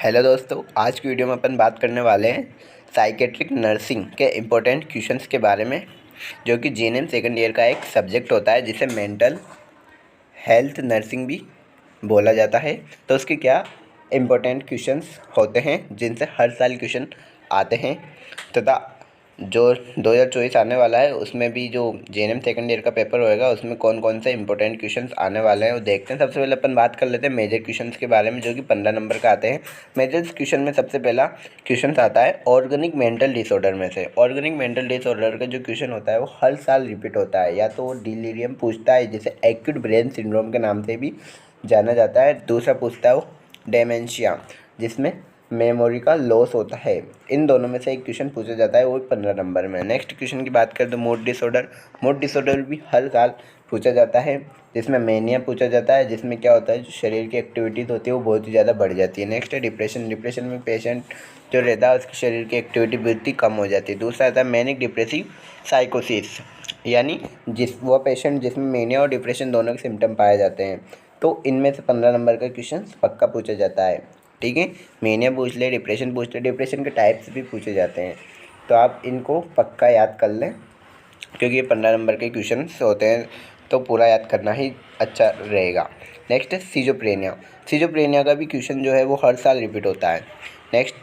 Hello दोस्तों, आज की वीडियो में अपन बात करने वाले हैं साइकेट्रिक नर्सिंग के इम्पोर्टेंट क्वेश्चंस के बारे में, जो कि जीएनएम सेकंड ईयर का एक सब्जेक्ट होता है जिसे मेंटल हेल्थ नर्सिंग भी बोला जाता है। तो उसके क्या इम्पोर्टेंट क्वेश्चंस होते हैं जिनसे हर साल क्वेश्चन आते हैं, तथा जो 2024 आने वाला है उसमें भी जो जीएनएम सेकंड ईयर का पेपर होएगा उसमें कौन कौन से इंपॉर्टेंट क्वेश्चंस आने वाले हैं वो देखते हैं। सबसे पहले अपन बात कर लेते हैं मेजर क्वेश्चंस के बारे में, जो कि 15 नंबर का आते हैं। मेजर क्वेश्चन में सबसे पहला क्वेश्चन आता है ऑर्गेनिक मेंटल डिसऑर्डर में से। ऑर्गेनिक मेंटल डिसऑर्डर का जो क्वेश्चन होता है वो हर साल रिपीट होता है। या तो वो डिलीरियम पूछता है, जिसे एक्यूट ब्रेन सिंड्रोम के नाम से भी जाना जाता है। दूसरा पूछता है वो डेमेंशिया, जिसमें मेमोरी का लॉस होता है। इन दोनों में से एक क्वेश्चन पूछा जाता है, वो 15 नंबर में। नेक्स्ट क्वेश्चन की बात करें तो मूड डिसऑर्डर। मूड डिसऑर्डर भी हर साल पूछा जाता है, जिसमें मेनिया पूछा जाता है, जिसमें क्या होता है जो शरीर की एक्टिविटीज़ होती है वो बहुत ही ज़्यादा बढ़ जाती है। नेक्स्ट है डिप्रेशन। डिप्रेशन में पेशेंट जो रहता है उसकी शरीर की एक्टिविटी बहुत ही कम हो जाती है। दूसरा आता है मैनिक डिप्रेसिव साइकोसिस, यानी वो पेशेंट जिसमें मेनिया और डिप्रेशन दोनों के सिम्टम पाए जाते हैं। तो इनमें से 15 नंबर का क्वेश्चन पक्का पूछा जाता है। ठीक है, मेनिया पूछ ले, डिप्रेशन पूछ ले, डिप्रेशन के टाइप्स भी पूछे जाते हैं। तो आप इनको पक्का याद कर लें, क्योंकि ये 15 नंबर के क्वेश्चन होते हैं, तो पूरा याद करना ही अच्छा रहेगा। नेक्स्ट है सीजोप्रेनिया। सीजोप्रेनिया का भी क्वेश्चन जो है वो हर साल रिपीट होता है। नेक्स्ट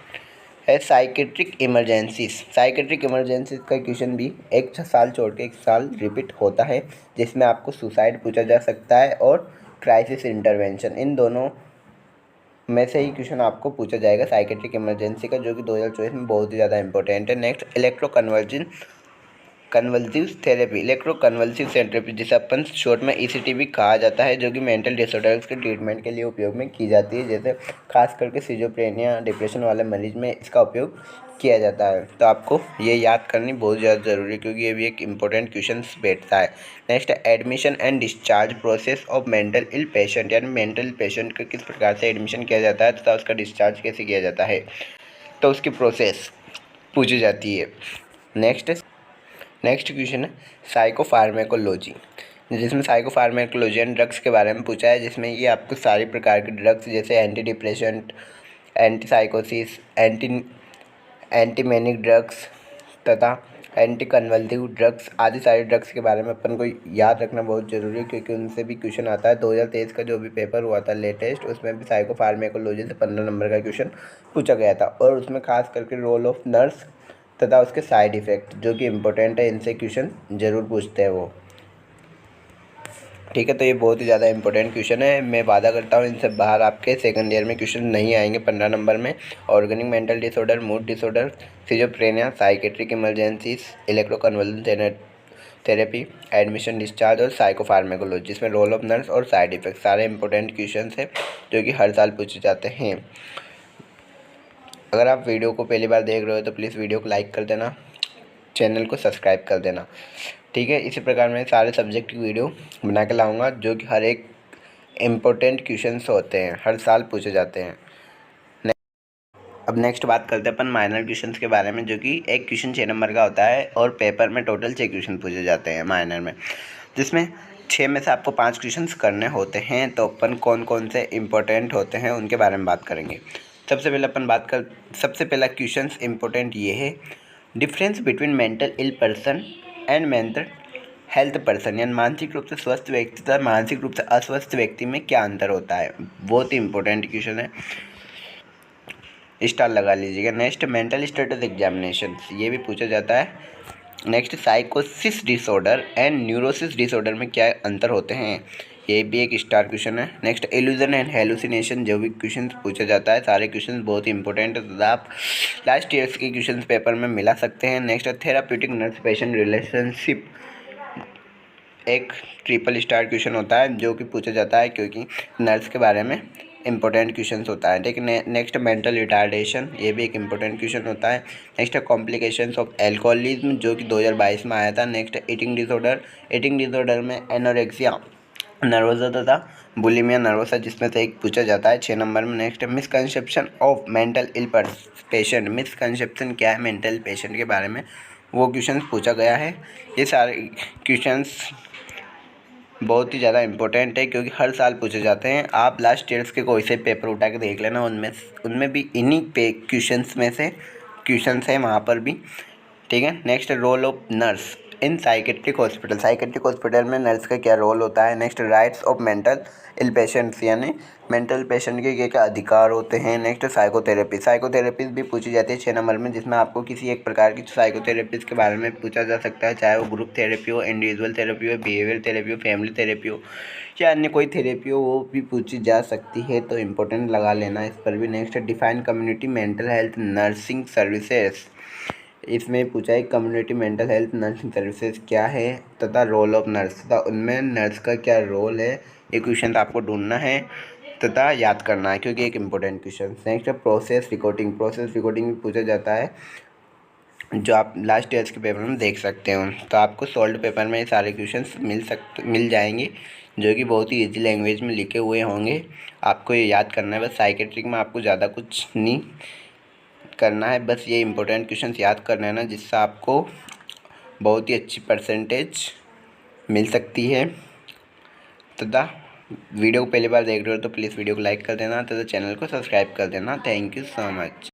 है साइकेट्रिक इमरजेंसीज। साइकेट्रिक इमरजेंसीज का क्वेश्चन भी एक साल छोड़ के एक साल रिपीट होता है, जिसमें आपको सुसाइड पूछा जा सकता है और क्राइसिस इंटरवेंशन, इन दोनों में से ही क्वेश्चन आपको पूछा जाएगा साइकेट्रिक इमरजेंसी का, जो कि 2024 में बहुत ही ज़्यादा इंपॉर्टेंट है। Next convulsive therapy. Electro convulsive therapy, जिसे अपन शॉर्ट में ईसीटी भी कहा जाता है, जो कि मेंटल डिसऑर्डर्स के ट्रीटमेंट के लिए उपयोग में की जाती है। जैसे खास करके सिजोफ्रेनिया डिप्रेशन वाले मरीज में इसका उपयोग किया जाता है। तो आपको ये याद करनी बहुत ज़्यादा ज़रूरी है, क्योंकि ये भी एक इम्पोर्टेंट क्वेश्चन बैठता है। नेक्स्ट है admission and discharge process of mental ill patient, यानी मेंटल पेशेंट का किस प्रकार से एडमिशन किया जाता है तथा उसका डिस्चार्ज कैसे किया जाता है, तो उसकी प्रोसेस पूछी जाती है। नेक्स्ट क्वेश्चन है साइकोफार्मेकोलॉजी, जिसमें साइकोफार्मेकोलॉजी एंड ड्रग्स के बारे में पूछा है, जिसमें ये आपको सारी प्रकार के ड्रग्स जैसे एंटी डिप्रेशेंट, एंटी साइकोसिस, एंटीमेनिक ड्रग्स तथा एंटी कन्वल्सिव ड्रग्स आदि सारे ड्रग्स के बारे में अपन को याद रखना बहुत ज़रूरी है, क्योंकि उनसे भी क्वेश्चन आता है। 2023 का जो भी पेपर हुआ था लेटेस्ट, उसमें भी साइकोफार्मेकोलॉजी से 15 नंबर का क्वेश्चन पूछा गया था, और उसमें खास करके रोल ऑफ नर्स तथा उसके साइड इफ़ेक्ट जो कि इम्पोर्टेंट है, इनसे क्वेश्चन ज़रूर पूछते हैं वो। ठीक है, तो ये बहुत ही ज़्यादा इंपॉर्टेंट क्वेश्चन है। मैं वादा करता हूँ इनसे बाहर आपके सेकंड ईयर में क्वेश्चन नहीं आएंगे 15 नंबर में। Organic mental disorder, mood disorder, schizophrenia, psychiatric emergencies, electroconvulsive therapy, admission discharge और साइकोफार्मेकोलॉजी, जिसमें रोल ऑफ नर्स और साइड इफेक्ट सारे इंपॉर्टेंट क्वेश्चन हैं जो कि हर साल पूछे जाते हैं। अगर आप वीडियो को पहली बार देख रहे हो तो प्लीज़ वीडियो को लाइक कर देना, चैनल को सब्सक्राइब कर देना। ठीक है, इसी प्रकार मैं सारे सब्जेक्ट की वीडियो बना के लाऊंगा, जो कि हर एक इम्पोर्टेंट क्वेश्चंस होते हैं, हर साल पूछे जाते हैं। अब नेक्स्ट बात करते हैं अपन माइनर क्वेश्चंस के बारे में, जो कि एक क्वेश्चन 6 नंबर का होता है और पेपर में टोटल 6 क्वेश्चन पूछे जाते हैं माइनर में, जिसमें 6 में से आपको 5 क्वेश्चंस करने होते हैं। तो अपन कौन कौन से इम्पोर्टेंट होते हैं उनके बारे में बात करेंगे। सबसे पहला क्वेश्चन इम्पोर्टेंट ये है, difference between mental ill person and mental health person, यानी मानसिक रूप से स्वस्थ व्यक्ति तथा मानसिक रूप से अस्वस्थ व्यक्ति में क्या अंतर होता है। बहुत ही इंपॉर्टेंट क्वेश्चन है, स्टार लगा लीजिएगा। नेक्स्ट मेंटल स्टेटस एग्जामिनेशन, ये भी पूछा जाता है। नेक्स्ट साइकोसिस डिसऑर्डर एंड न्यूरोसिस डिसऑर्डर में क्या अंतर होते हैं, ये भी एक स्टार क्वेश्चन है। नेक्स्ट इल्यूजन एंड हेलुसिनेशन, जो भी क्वेश्चन पूछा जाता है, सारे क्वेश्चन बहुत ही इंपॉर्टेंट है तथा आप लास्ट ईयर्स के क्वेश्चन पेपर में मिला सकते हैं। Next therapeutic nurse patient relationship, एक ट्रिपल स्टार क्वेश्चन होता है जो कि पूछा जाता है, क्योंकि नर्स के बारे में इंपॉर्टेंट क्वेश्चन होता है। ठीक है, नेक्स्ट मेंटल रिटार्डेशन, ये भी एक इंपॉर्टेंट क्वेश्चन होता है। नेक्स्ट कॉम्प्लिकेशंस ऑफ एल्कोहलिज्म, जो कि 2022 में आया था। नेक्स्ट ईटिंग डिसऑर्डर में एनोरेक्सिया नर्वोसा तथा बुलिमिया नर्वोसा, जिसमें से एक पूछा जाता है 6 नंबर में। Next misconception of mental ill patient, misconception क्या है मेंटल पेशेंट के बारे में, वो क्वेश्चन पूछा गया है। ये सारे क्वेश्चंस बहुत ही ज़्यादा इम्पोर्टेंट है क्योंकि हर साल पूछे जाते हैं। आप लास्ट ईयर्स के कोई से पेपर उठा के देख लेना, उनमें भी इन्हीं पे क्वेश्चंस में से क्वेश्चंस हैं वहाँ पर भी। ठीक है। Next, role of nurse in psychiatric hospital. Psychiatric hospital में नर्स का क्या रोल होता है। Next, rights of mental ill patients, यानी मेंटल पेशेंट के क्या अधिकार होते हैं। Next, psychotherapy. साइकोथेरेपी भी पूछी जाती है 6 नंबर में, जिसमें आपको किसी एक प्रकार की साइकोथेरेपीज के बारे में पूछा जा सकता है, चाहे वो ग्रुप थेरेपी हो, इंडिविजुअल थेरेपी हो, बिहेवियर थेरेपी हो, फैमिली थेरेपी हो या अन्य कोई थेरेपी हो, वो भी पूछी जा सकती है, तो इम्पोर्टेंट लगा लेना इस पर भी। Next, define community mental health nursing services. इसमें पूछा है community mental health nursing services क्या है तथा रोल ऑफ नर्स, तथा उनमें नर्स का क्या रोल है। ये क्वेश्चन आपको ढूंढना है तथा याद करना है क्योंकि एक important question. Next, process recording. Process recording भी पूछा जाता है, जो आप लास्ट ईयर्स के पेपर में देख सकते हो। तो आपको सॉल्व पेपर में ये सारे क्वेश्चंस मिल जाएंगे, जो कि बहुत ही ईजी लैंग्वेज में लिखे हुए होंगे। आपको ये याद करना है बस। साइकेट्रिक में आपको ज़्यादा कुछ नहीं करना है, बस ये इंपॉर्टेंट क्वेश्चंस याद कर लेना, जिससे आपको बहुत ही अच्छी परसेंटेज मिल सकती है। तथा वीडियो को पहली बार देख रहे हो तो प्लीज़ वीडियो को लाइक कर देना तथा चैनल को सब्सक्राइब कर देना। Thank you so much.